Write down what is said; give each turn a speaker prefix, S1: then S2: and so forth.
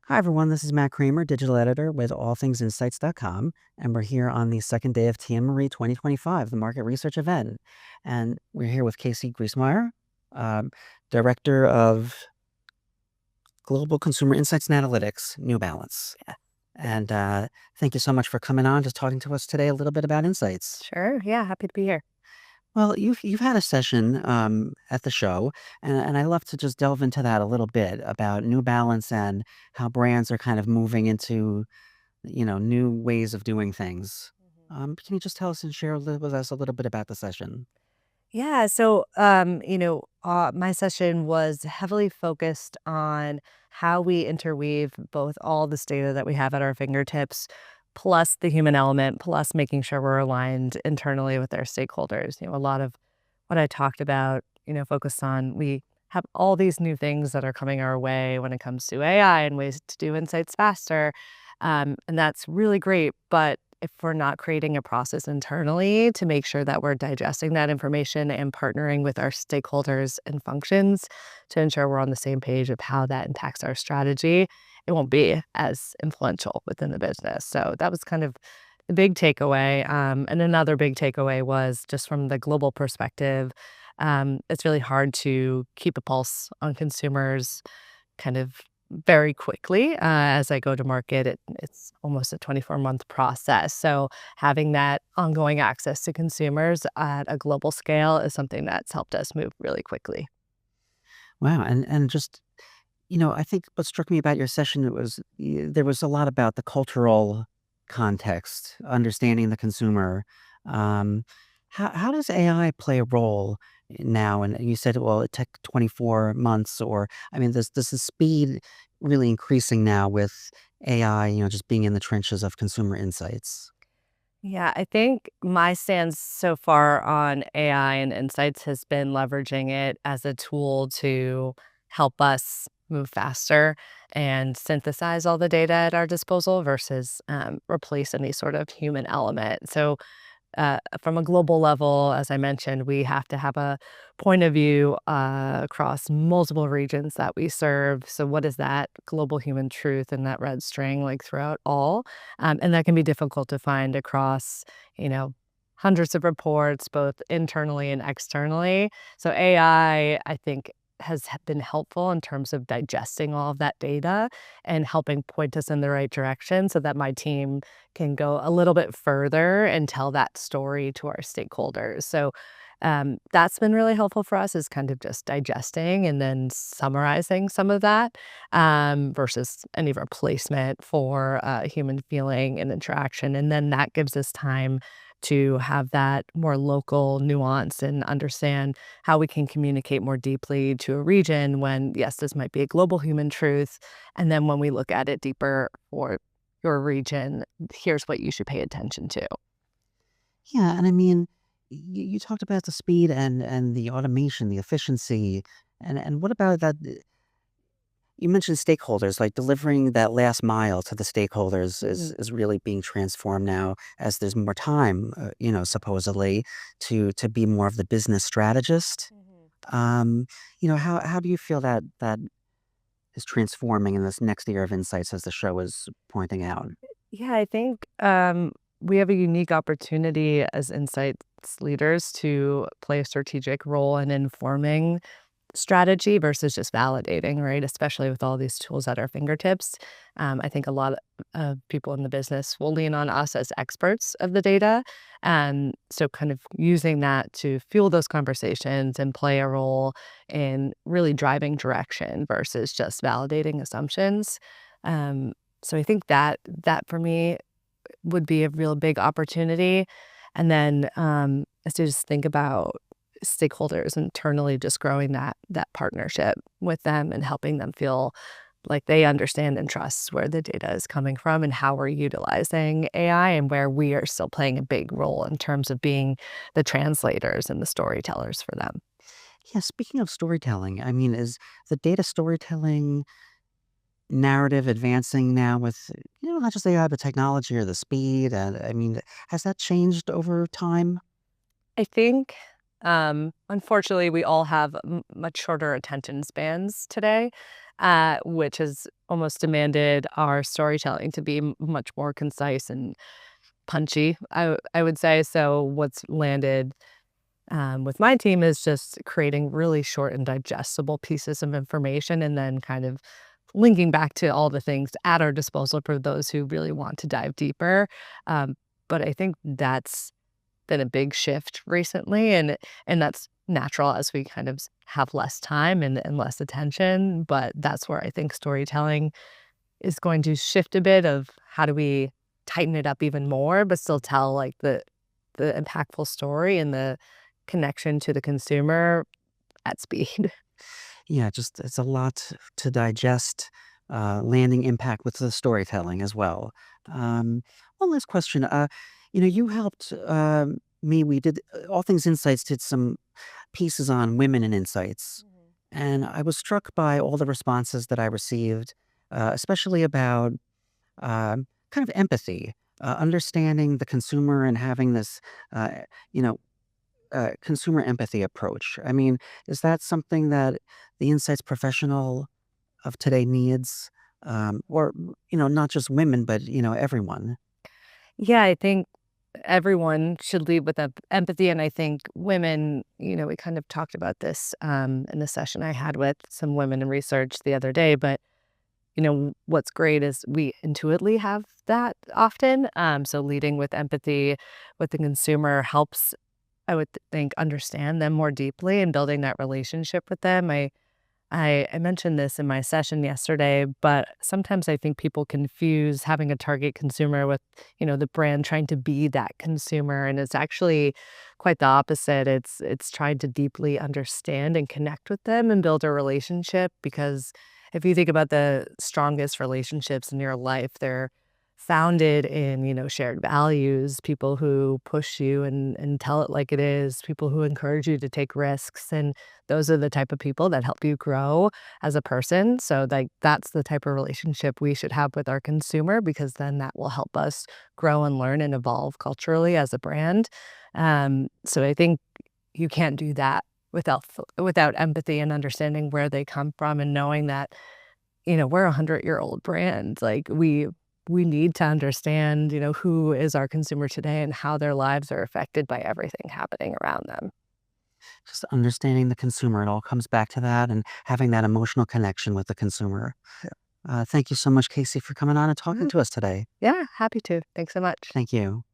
S1: Hi, everyone. This is Matt Kramer, digital editor with allthingsinsights.com. And we're here on the second day of TMRE 2025, the market research event. And we're here with Kasey Griesmer, um, director of Global Consumer Insights and Analytics, New Balance. And thank you so much for coming on, just talking to us today a little bit about insights.
S2: Sure. Yeah. Happy to be here.
S1: Well, you've had a session at the show, and I love to just delve into that a little bit about New Balance and how brands are kind of moving into new ways of doing things.
S2: Mhm.
S1: Can you just tell us and share with us a little bit about the session?
S2: Yeah. So, my session was heavily focused on how we interweave both all this data that we have at our fingertips, plus the human element, plus making sure we're aligned internally with our stakeholders. A lot of what I talked about, focused on we have all these new things that are coming our way when it comes to AI and ways to do insights faster. And that's really great. But if we're not creating a process internally to make sure that we're digesting that information and partnering with our stakeholders and functions to ensure we're on the same page of how that impacts our strategy, it won't be as influential within the business. So that was kind of the big takeaway. And another big takeaway was just from the global perspective, it's really hard to keep a pulse on consumers kind of very quickly. As I go to market, it's almost a 24-month process. So having that ongoing access to consumers at a global scale is something that's helped us move really quickly.
S1: Wow, and just I think what struck me about your session was there was a lot about the cultural context, understanding the consumer. Um, how does AI play a role now? And you said, well, it took 24 months, or I mean, does the speed really increasing now with AI? Just being in the trenches of consumer insights.
S2: Yeah, I think my stance so far on AI and insights has been leveraging it as a tool to help us move faster and synthesize all the data at our disposal versus replace any sort of human element. So from a global level, as I mentioned, we have to have a point of view across multiple regions that we serve. So, what is that global human truth and that red string like throughout all? And that can be difficult to find across, you know, hundreds of reports, both internally and externally. So, I think, been helpful in terms of digesting all of that data and helping point us in the right direction so that my team can go a little bit further and tell that story to our stakeholders. So that's been really helpful for us is kind of just digesting and then summarizing some of that versus any replacement for human feeling and interaction. And then that gives us time to have that more local nuance and understand how we can communicate more deeply to a region when, yes, this might be a global human truth. And then when we look at it deeper for your region, here's what you should pay attention to.
S1: Yeah, and I mean, you talked about the speed and the automation, the efficiency, and what about that? You mentioned stakeholders, like delivering that last mile to the stakeholders is
S2: Mhm.
S1: is really being transformed now as there's more time, supposedly to be more of the business strategist.
S2: Mhm.
S1: Um, how do you feel that is transforming in this next era of insights as the show is pointing out?
S2: Yeah, I think we have a unique opportunity as insights leaders to play a strategic role in informing strategy versus just validating, right? Especially with all these tools at our fingertips. I think a lot of people in the business will lean on us as experts of the data. And so, kind of using that to fuel those conversations and play a role in really driving direction versus just validating assumptions. Um, so, I think that for me would be a real big opportunity. And then as to just think about stakeholders internally, just growing that partnership with them and helping them feel like they understand and trust where the data is coming from and how we're utilizing AI and where we are still playing a big role in terms of being the translators and the storytellers for them.
S1: Yeah, speaking of storytelling, I mean, is the data storytelling narrative advancing now with, not just AI, but technology or the speed? And I mean, has that changed over time?
S2: I think, unfortunately, we all have much shorter attention spans today. which has almost demanded our storytelling to be much more concise and punchy, I would say. So what's landed with my team is just creating really short and digestible pieces of information and then kind of linking back to all the things at our disposal for those who really want to dive deeper. Um, but I think that's been a big shift recently, and that's natural as we kind of have less time and less attention. But that's where I think storytelling is going to shift a bit of how do we tighten it up even more, but still tell like the impactful story and the connection to the consumer at speed.
S1: Yeah, just it's a lot to digest, landing impact with the storytelling as well. Um, One last question. You helped me. We did All Things Insights did some pieces on women and insights,
S2: Mhm.
S1: and I was struck by all the responses that I received, especially about kind of empathy, understanding the consumer and having this, uh, you know, consumer empathy approach. I mean, is that something that the insights professional of today needs? Or, not just women, but, everyone.
S2: Yeah, I think everyone should lead with empathy. And I think women, we kind of talked about this in the session I had with some women in research the other day. But, what's great is we intuitively have that often. So leading with empathy with the consumer helps, I would think, understand them more deeply and building that relationship with them. I mentioned this in my session yesterday, but sometimes I think people confuse having a target consumer with, the brand trying to be that consumer, and it's actually quite the opposite. It's trying to deeply understand and connect with them and build a relationship because if you think about the strongest relationships in your life, they're founded in, shared values, people who push you and tell it like it is, people who encourage you to take risks, and those are the type of people that help you grow as a person. So, like, that's the type of relationship we should have with our consumer because then that will help us grow and learn and evolve culturally as a brand. So I think you can't do that without empathy and understanding where they come from and knowing that, we're a 100-year-old brand. Like, we need to understand, who is our consumer today and how their lives are affected by everything happening around them.
S1: Just understanding the consumer. It all comes back to that and having that emotional connection with the consumer. Thank you so much, Casey, for coming on and talking
S2: Mhm.
S1: to us today.
S2: Yeah, happy to. Thanks so much.
S1: Thank you.